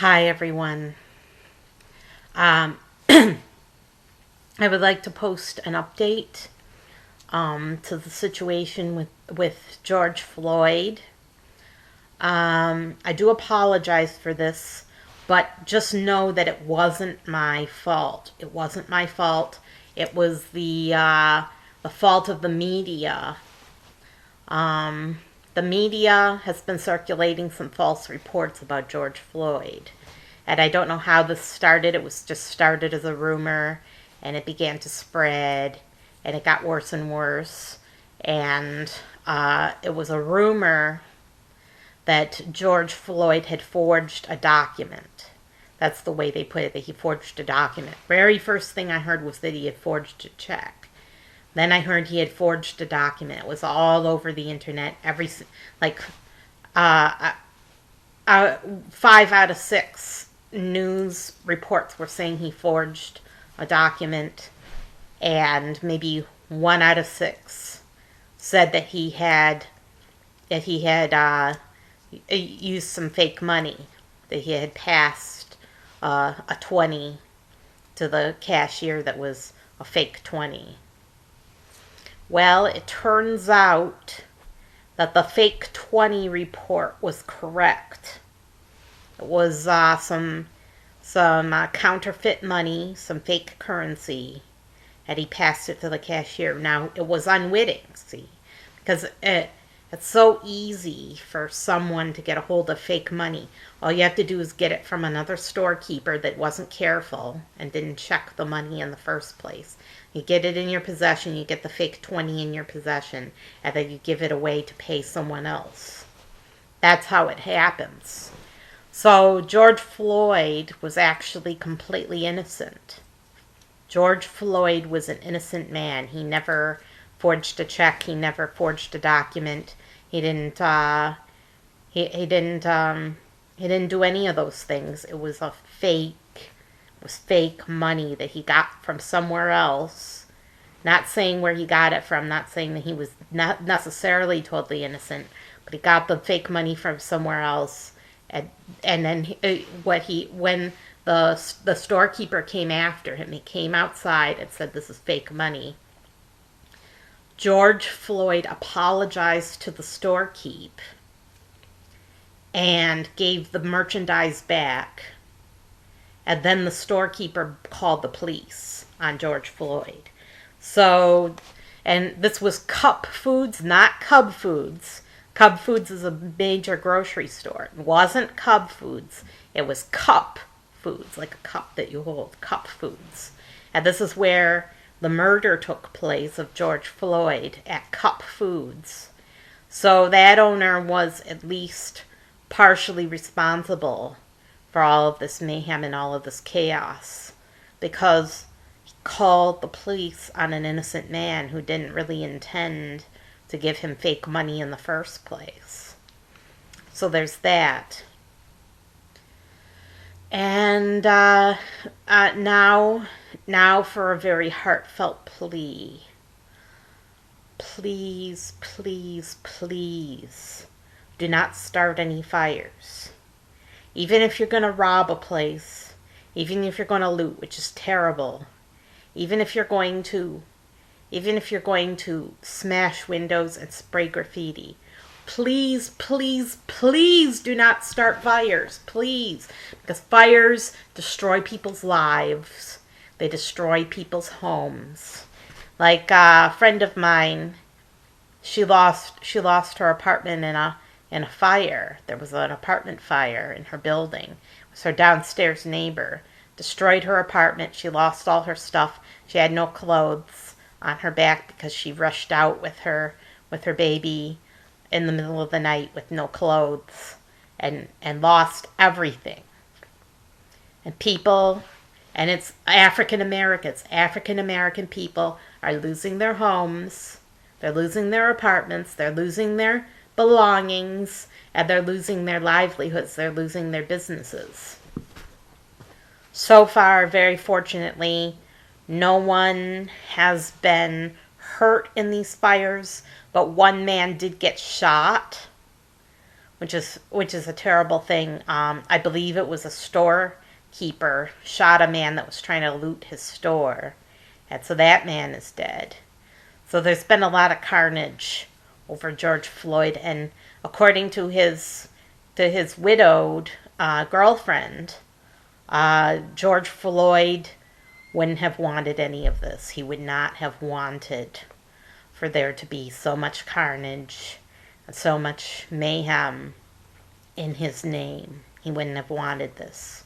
Hi, everyone. Um, I would like to post an update to the situation with George Floyd. I do apologize for this, but just know that it wasn't my fault. It wasn't my fault. It was the fault of the media. The media has been circulating some false reports about George Floyd. And I don't know how this started. It was just started as a rumor, and it began to spread, and it got worse and worse. And it was a rumor that George Floyd had forged a document. That's the way they put it, that he forged a document. Very first thing I heard was that he had forged a check. Then I heard he had forged a document. It was all over the internet. Uh, 5 out of 6 news reports were saying he forged a document, and maybe 1 out of 6 said that he had used some fake money, that he had passed a 20 to the cashier that was a fake 20. Well, it turns out that the fake 20 report was correct. It was some counterfeit money, some fake currency, and he passed it to the cashier. Now, it was unwitting, see, because it's so easy for someone to get a hold of fake money. All you have to do is get it from another storekeeper that wasn't careful and didn't check the money in the first place. You get it in your possession, you get the fake 20 in your possession, and then you give it away to pay someone else. That's how it happens. So George Floyd was actually completely innocent. George Floyd was an innocent man. He never forged a check. He never forged a document. He didn't. He didn't do any of those things. It was a fake. It was fake money that he got from somewhere else. Not saying where he got it from. Not saying that he was not necessarily totally innocent, but he got the fake money from somewhere else. And then when the storekeeper came after him, he came outside and said, "This is fake money." George Floyd apologized to the storekeep and gave the merchandise back. And then the storekeeper called the police on George Floyd. So, and this was Cup Foods, not Cub Foods. Cub Foods is a major grocery store. It wasn't Cub Foods. It was Cup Foods, like a cup that you hold, Cup Foods. And this is where the murder took place of George Floyd, at Cup Foods. So that owner was at least partially responsible for all of this mayhem and all of this chaos, because he called the police on an innocent man who didn't really intend to give him fake money in the first place. So there's that. And now for a very heartfelt plea. Please, please, please, do not start any fires. Even if you're going to rob a place, even if you're going to loot, which is terrible, even if you're going to smash windows and spray graffiti, please, please, please do not start fires. Please. Because fires destroy people's lives. They destroy people's homes. Like a friend of mine, she lost her apartment in a fire. There was an apartment fire in her building. It was her downstairs neighbor. Destroyed her apartment. She lost all her stuff. She had no clothes on her back because she rushed out with her baby in the middle of the night with no clothes, and lost everything. And it's African Americans. African American people are losing their homes. They're losing their apartments. They're losing their belongings, and they're losing their livelihoods. They're losing their businesses. So far, very fortunately, no one has been hurt in these fires, but one man did get shot. which is a terrible thing. I believe it was a storekeeper shot a man that was trying to loot his store, and so that man is dead. So there's been a lot of carnage over George Floyd, and according to his widowed girlfriend, George Floyd wouldn't have wanted any of this. He would not have wanted for there to be so much carnage and so much mayhem in his name. He wouldn't have wanted this.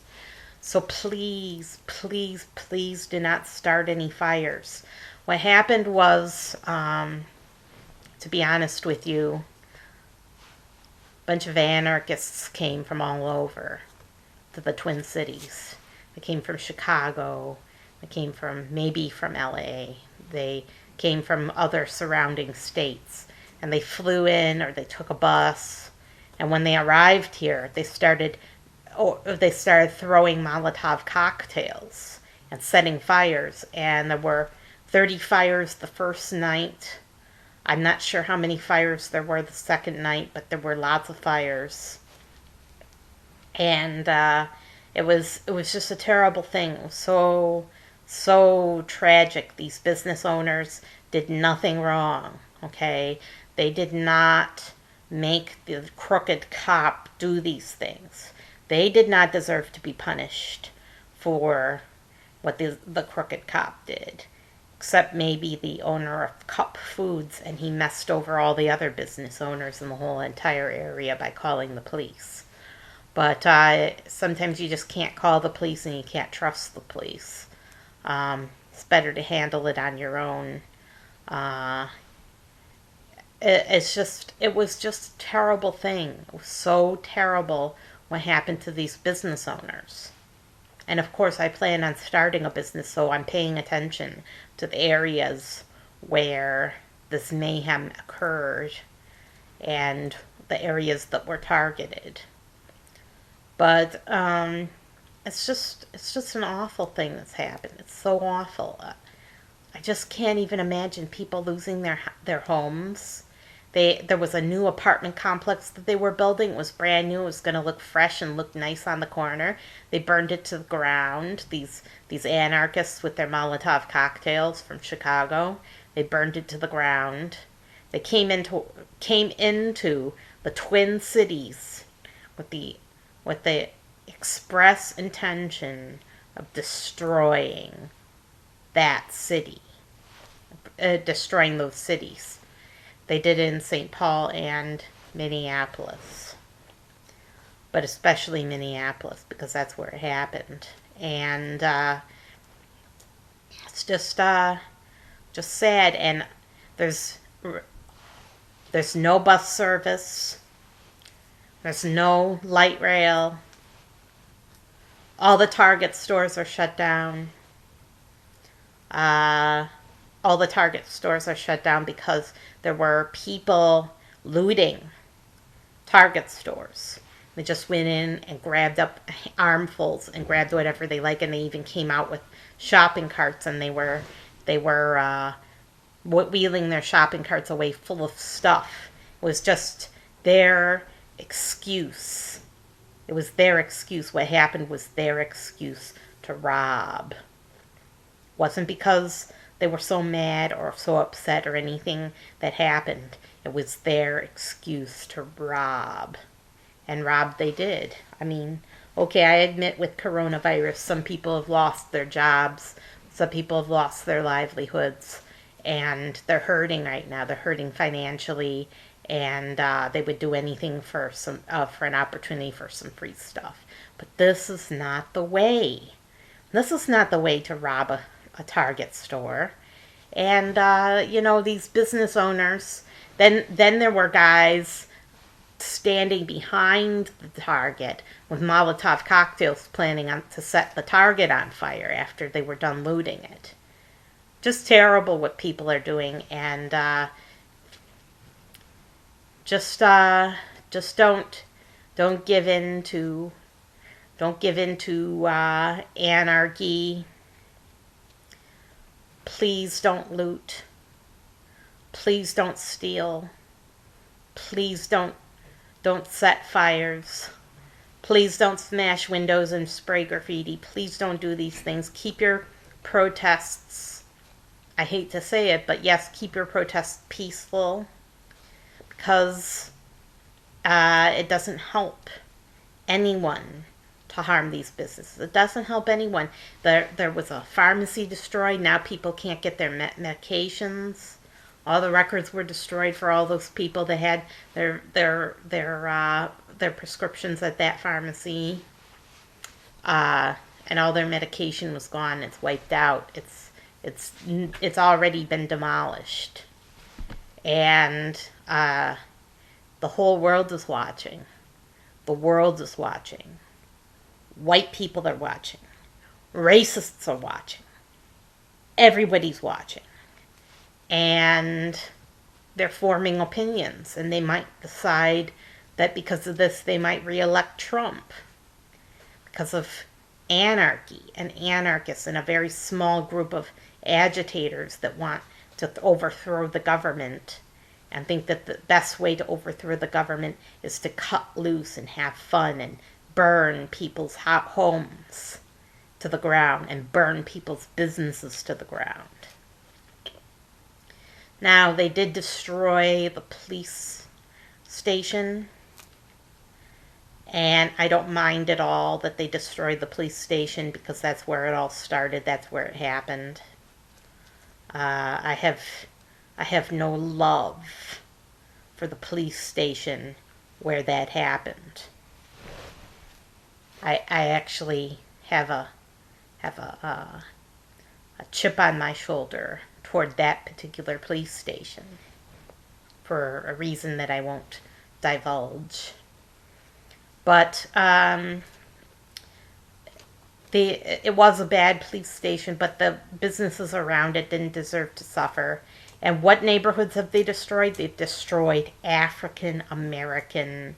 So please, please, please do not start any fires. What happened was, to be honest with you, a bunch of anarchists came from all over to the Twin Cities. They came from Chicago. They came maybe from LA. They came from other surrounding states. And they flew in or they took a bus. And when they arrived here, they started throwing Molotov cocktails and setting fires. And there were 30 fires the first night. I'm not sure how many fires there were the second night, but there were lots of fires. And it was just a terrible thing. It was so tragic. These business owners did nothing wrong, okay? They did not make the crooked cop do these things. They did not deserve to be punished for what the crooked cop did, except maybe the owner of Cup Foods, and he messed over all the other business owners in the whole entire area by calling the police. But sometimes you just can't call the police and you can't trust the police. It's better to handle it on your own. It was just a terrible thing. It was so terrible what happened to these business owners. And of course I plan on starting a business, so I'm paying attention to the areas where this mayhem occurred and the areas that were targeted. But it's just an awful thing that's happened. It's so awful. I just can't even imagine people losing their homes. There was a new apartment complex that they were building. It was brand new. It was going to look fresh and look nice on the corner. They burned it to the ground. These anarchists with their Molotov cocktails from Chicago. They burned it to the ground. They came into the Twin Cities with the express intention of destroying that city, destroying those cities. They did it in St. Paul and Minneapolis, but especially Minneapolis because that's where it happened. And it's just sad. And there's no bus service. There's no light rail. All the Target stores are shut down. All the Target stores are shut down because there were people looting Target stores. They just went in and grabbed up armfuls and grabbed whatever they like, and they even came out with shopping carts, and they were wheeling their shopping carts away full of stuff. It was just their excuse. It was their excuse. What happened was their excuse to rob. Wasn't because they were so mad or so upset or anything that happened. It was their excuse to rob. And rob they did. I mean, okay, I admit with coronavirus, some people have lost their jobs. Some people have lost their livelihoods. And they're hurting right now. They're hurting financially. And they would do anything for an opportunity for some free stuff. But this is not the way. This is not the way to rob a Target store. And these business owners. Then there were guys standing behind the Target with Molotov cocktails planning to set the Target on fire after they were done looting it. Just terrible what people are doing. And just don't give in to anarchy. Please don't loot. Please don't steal. Please don't Don't set fires. Please don't smash windows and spray graffiti. Please don't do these things. Keep your protests, I hate to say it, but yes, keep your protests peaceful, because it doesn't help anyone to harm these businesses. It doesn't help anyone. There was a pharmacy destroyed. Now people can't get their medications. All the records were destroyed for all those people that had their prescriptions at that pharmacy, and all their medication was gone. It's wiped out. It's already been demolished, and the whole world is watching. The world is watching. White people are watching. Racists are watching. Everybody's watching. And they're forming opinions. And they might decide that because of this, they might re-elect Trump. Because of anarchy and anarchists and a very small group of agitators that want to overthrow the government and think that the best way to overthrow the government is to cut loose and have fun and burn people's homes to the ground and burn people's businesses to the ground. Now, they did destroy the police station, and I don't mind at all that they destroyed the police station, because that's where it all started. That's where it happened. I have no love for the police station where that happened. I actually have a chip on my shoulder toward that particular police station for a reason that I won't divulge. But it was a bad police station, but the businesses around it didn't deserve to suffer. And what neighborhoods have they destroyed? They've destroyed African American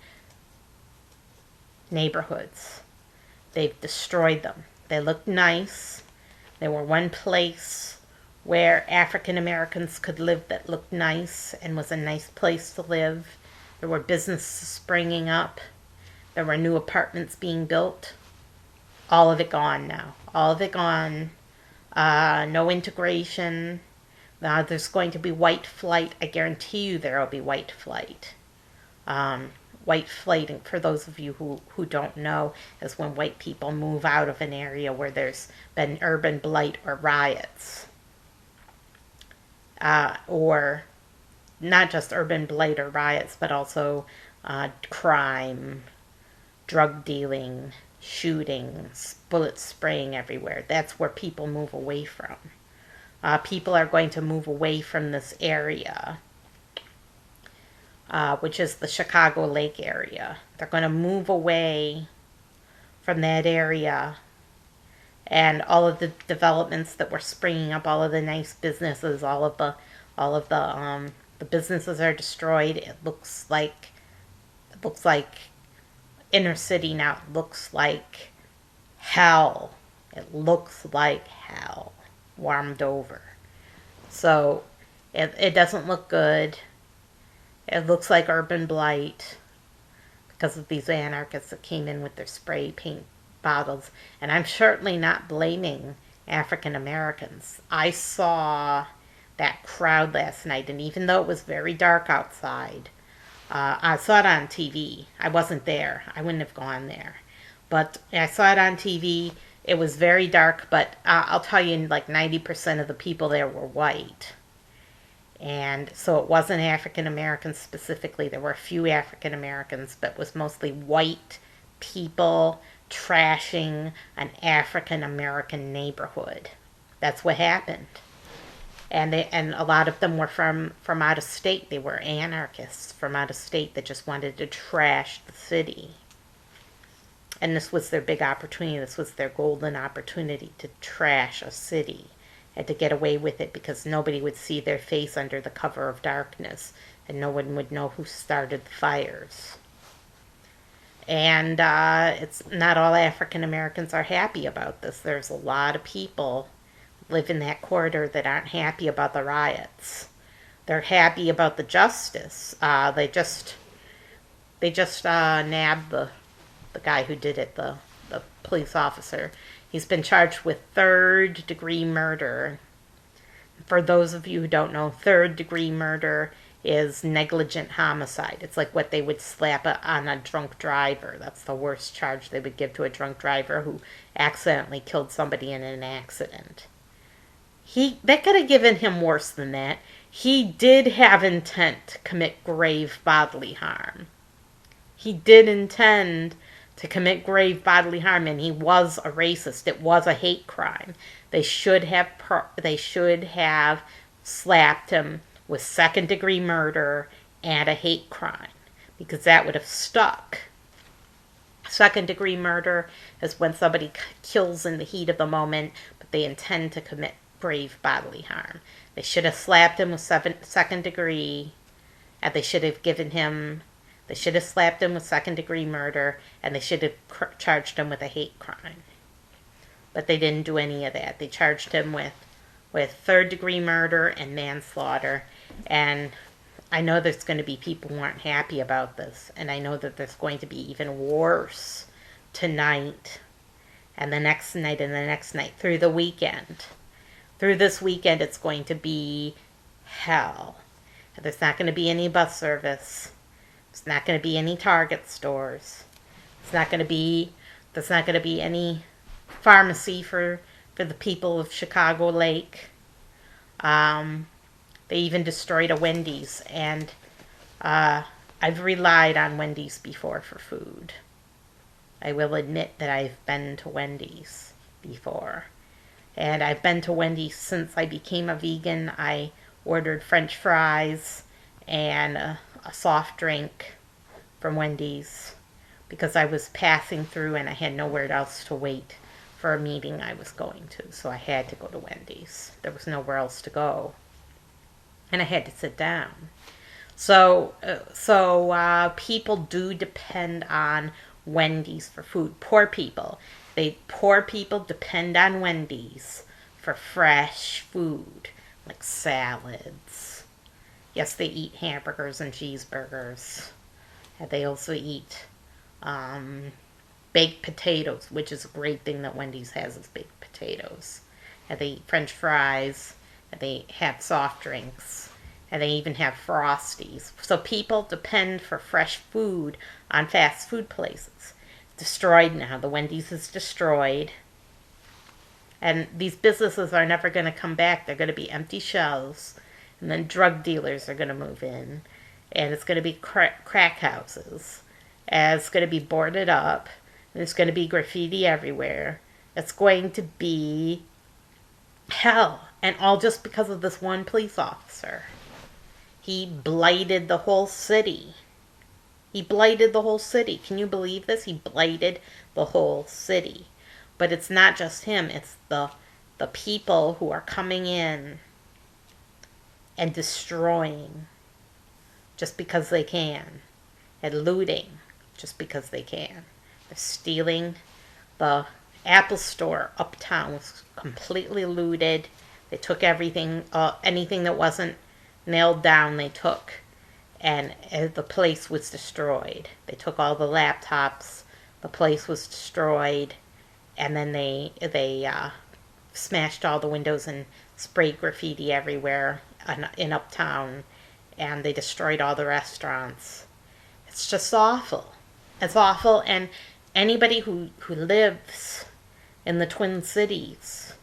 neighborhoods. They've destroyed them. They looked nice. They were one place where African Americans could live that looked nice and was a nice place to live. There were businesses springing up. There were new apartments being built. All of it gone now. All of it gone. No integration. There's going to be white flight. I guarantee you there will be white flight. White flight, for those of you who don't know, is when white people move out of an area where there's been urban blight or riots. Or not just urban blight or riots, but also crime, drug dealing, shootings, bullet spraying everywhere. That's where people move away from. People are going to move away from this area, which is the Chicago Lake area. They're going to move away from that area, and all of the developments that were springing up, all of the nice businesses, all of the businesses are destroyed. It looks like inner city now. It looks like hell. It looks like hell warmed over. So it doesn't look good. It looks like urban blight because of these anarchists that came in with their spray paint bottles. And I'm certainly not blaming African Americans. I saw that crowd last night, and even though it was very dark outside, I saw it on TV. I wasn't there. I wouldn't have gone there. But I saw it on TV. It was very dark, but I'll tell you, like 90% of the people there were white. And so it wasn't African Americans specifically. There were a few African Americans, but it was mostly white people trashing an African American neighborhood. That's what happened. And a lot of them were from out of state. They were anarchists from out of state that just wanted to trash the city. And this was their big opportunity. This was their golden opportunity to trash a city and to get away with it, because nobody would see their face under the cover of darkness, and no one would know who started the fires. And it's not all African Americans are happy about this. There's a lot of people live in that corridor that aren't happy about the riots. They're happy about the justice. They they just nabbed the guy who did it, the police officer. He's been charged with third-degree murder. For those of you who don't know, third-degree murder is negligent homicide. It's like what they would slap on a drunk driver. That's the worst charge they would give to a drunk driver who accidentally killed somebody in an accident. They could have given him worse than that. He did have intent to commit grave bodily harm. He did intend to commit grave bodily harm, and he was a racist. It was a hate crime. They should have slapped him with second-degree murder and a hate crime, because that would have stuck. Second-degree murder is when somebody kills in the heat of the moment, but they intend to commit grave bodily harm. They should have slapped him with second-degree, and they should have slapped him with second-degree murder, and they should have charged him with a hate crime. But they didn't do any of that. They charged him with third-degree murder and manslaughter. And I know there's going to be people who aren't happy about this. And I know that there's going to be even worse tonight and the next night and the next night through the weekend. Through this weekend, it's going to be hell. There's not going to be any bus service. There's not going to be any Target stores. There's not going to be any pharmacy for the people of Chicago Lake. They even destroyed a Wendy's, and I've relied on Wendy's before for food. I will admit that I've been to Wendy's before. And I've been to Wendy's since I became a vegan. I ordered French fries and a soft drink from Wendy's because I was passing through and I had nowhere else to wait for a meeting I was going to. So I had to go to Wendy's. There was nowhere else to go. And I had to sit down. So people do depend on Wendy's for food. Poor people depend on Wendy's for fresh food, like salads. Yes, they eat hamburgers and cheeseburgers. And they also eat baked potatoes, which is a great thing that Wendy's has, is baked potatoes. And they eat French fries, and they have soft drinks, and they even have Frosties. So people depend for fresh food on fast food places. Destroyed now. The Wendy's is destroyed. And these businesses are never going to come back. They're going to be empty shells. And then drug dealers are going to move in. And it's going to be crack houses. And it's going to be boarded up. And there's going to be graffiti everywhere. It's going to be hell. And all just because of this one police officer. He blighted the whole city. He blighted the whole city. Can you believe this? He blighted the whole city. But it's not just him. It's the people who are coming in and destroying just because they can. And looting just because they can. They're stealing. The Apple store uptown was completely looted. They took everything, anything that wasn't nailed down they took. And the place was destroyed. They took all the laptops. The place was destroyed. And then they smashed all the windows and sprayed graffiti everywhere in Uptown. And they destroyed all the restaurants. It's just awful. It's awful. And anybody who lives in the Twin Cities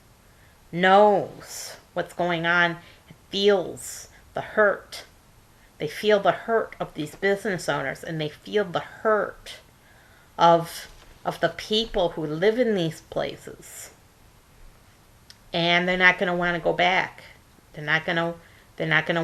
knows what's going on. It feels the hurt. They feel the hurt of these business owners, and they feel the hurt of the people who live in these places. And they're not going to want to go back. They're not going to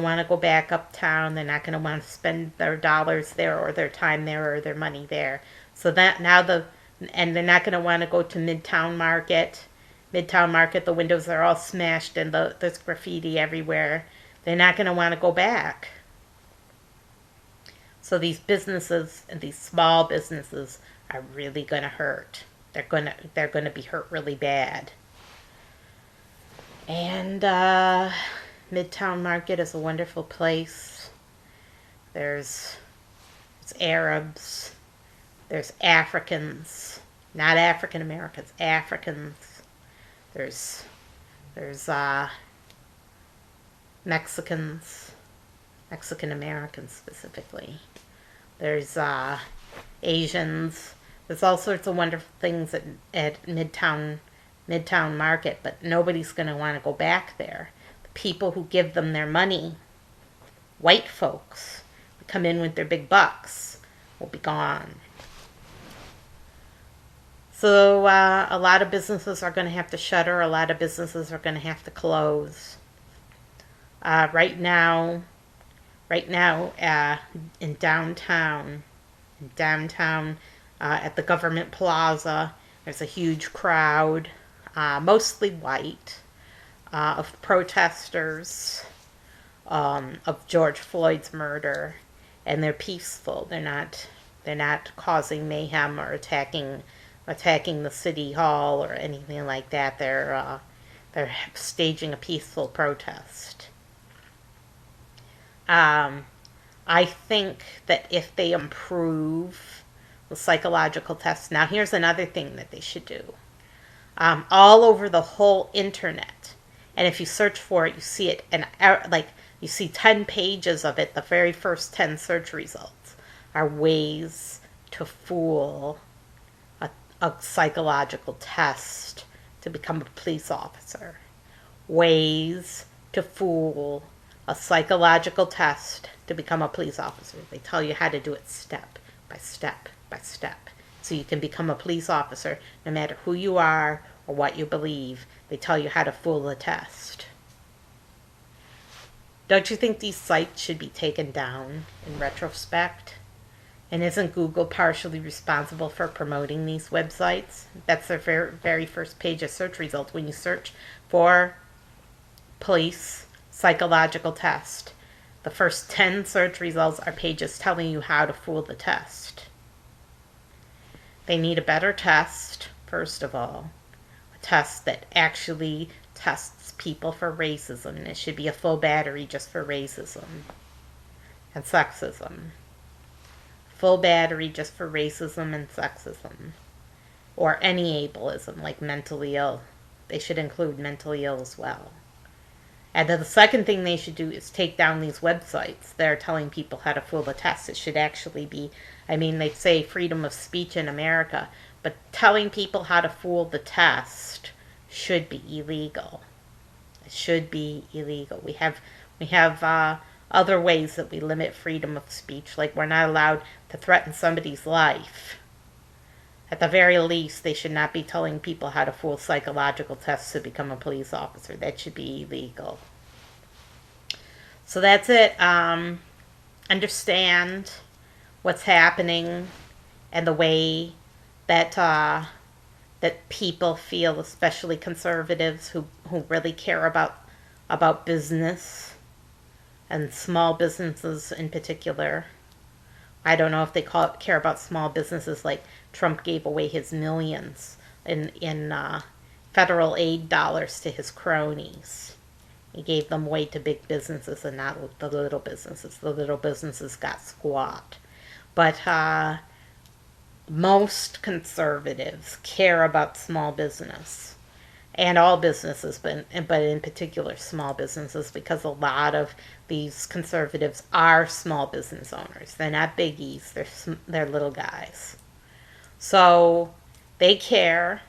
want to go back uptown. They're not going to want to spend their dollars there or their time there or their money there. So that and they're not going to want to go to Midtown Market. Midtown Market, the windows are all smashed and there's graffiti everywhere. They're not going to want to go back. So these businesses and these small businesses are really going to hurt. They're going to be hurt really bad. And Midtown Market is a wonderful place. It's It's Arabs. There's Africans, not African Americans, Africans. There's Mexicans, Mexican Americans specifically. There's Asians. There's all sorts of wonderful things at Midtown Market, but nobody's going to want to go back there. The people who give them their money, white folks, who come in with their big bucks, will be gone. So a lot of businesses are going to have to shutter. A lot of businesses are going to have to close. Right now, in downtown, at the Government Plaza, there's a huge crowd, mostly white, of protesters of George Floyd's murder, and they're peaceful. They're not causing mayhem or attacking the city hall or anything like that. They're staging a peaceful protest. I think that if they improve the psychological tests, now here's another thing that they should do. All over the whole internet, and if you search for it, you see it, and you see 10 pages of it. The very first 10 search results are ways to fool a psychological test to become a police officer. Ways to fool a psychological test to become a police officer. They tell you how to do it step by step by step. So you can become a police officer no matter who you are or what you believe. They tell you how to fool the test. Don't you think these sites should be taken down in retrospect? And isn't Google partially responsible for promoting these websites? That's their very first page of search results. When you search for police psychological test, the first 10 search results are pages telling you how to fool the test. They need a better test, first of all. A test that actually tests people for racism. And it should be a full battery just for racism and sexism. Full battery just for racism and sexism. Or any ableism, like mentally ill. They should include mentally ill as well. And then the second thing they should do is take down these websites that are telling people how to fool the test. It should actually be, they say freedom of speech in America, but telling people how to fool the test should be illegal. It should be illegal. We have other ways that we limit freedom of speech, like we're not allowed to threaten somebody's life. At the very least, they should not be telling people how to fool psychological tests to become a police officer. That should be illegal. So that's it. Understand what's happening and the way that that people feel, especially conservatives who really care about business and small businesses in particular. I don't know if they care about small businesses like Trump gave away his millions in federal aid dollars to his cronies. He gave them away to big businesses and not the little businesses. The little businesses got squat. But most conservatives care about small business. And all businesses, but in particular small businesses, because a lot of these conservatives are small business owners. They're not biggies, they're little guys. So they care.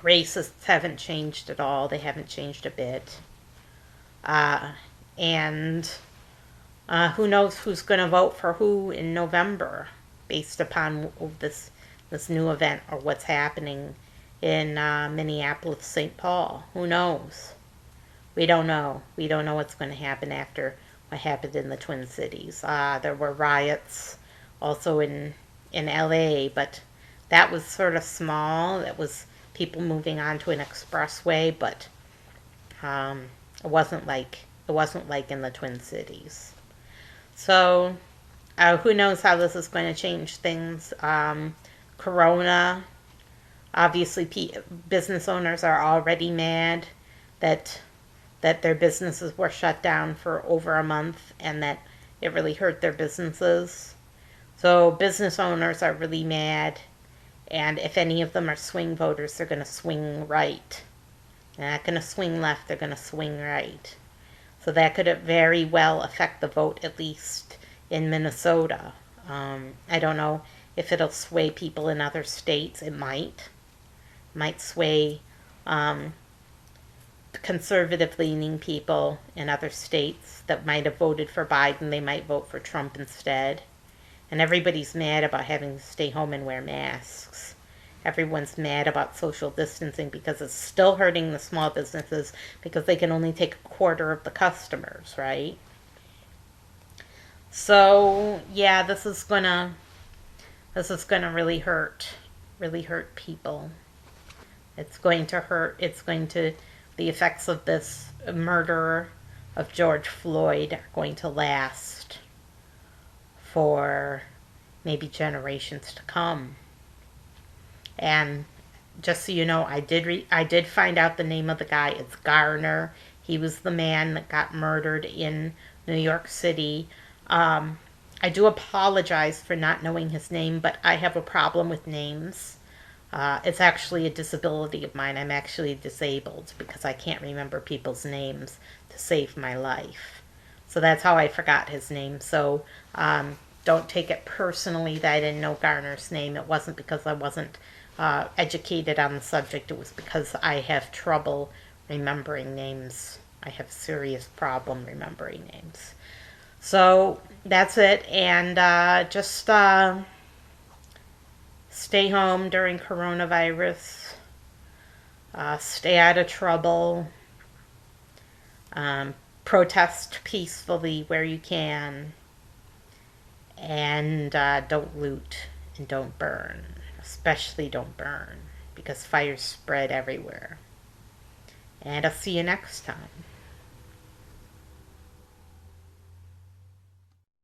Racists haven't changed at all. They haven't changed a bit. And who knows who's going to vote for who in November based upon this new event or what's happening in Minneapolis, St. Paul. Who knows? We don't know. We don't know what's going to happen after what happened in the Twin Cities. There were riots also in LA, but that was sort of small. That was people moving onto an expressway, but it wasn't like in the Twin Cities. So who knows how this is going to change things. Corona, obviously business owners are already mad that that their businesses were shut down for over a month and that it really hurt their businesses. So business owners are really mad, and if any of them are swing voters, they're going to swing right. They're not going to swing left, they're going to swing right. So that could very well affect the vote, at least in Minnesota. I don't know if it'll sway people in other states. It might sway conservative-leaning people in other states that might have voted for Biden. They might vote for Trump instead. And everybody's mad about having to stay home and wear masks. Everyone's mad about social distancing because it's still hurting the small businesses because they can only take a quarter of the customers, right? So yeah, this is gonna really hurt people. It's going to hurt. The effects of this murder of George Floyd are going to last for maybe generations to come. And just so you know, I did find out the name of the guy. It's Garner. He was the man that got murdered in New York City. I do apologize for not knowing his name, but I have a problem with names. It's actually a disability of mine. I'm actually disabled because I can't remember people's names to save my life. So that's how I forgot his name. So don't take it personally that I didn't know Garner's name. It wasn't because I wasn't educated on the subject. It was because I have trouble remembering names. I have a serious problem remembering names. So that's it. And just stay home during coronavirus. Stay out of trouble. Protest peacefully where you can. And don't loot and don't burn. Especially don't burn because fires spread everywhere. And I'll see you next time.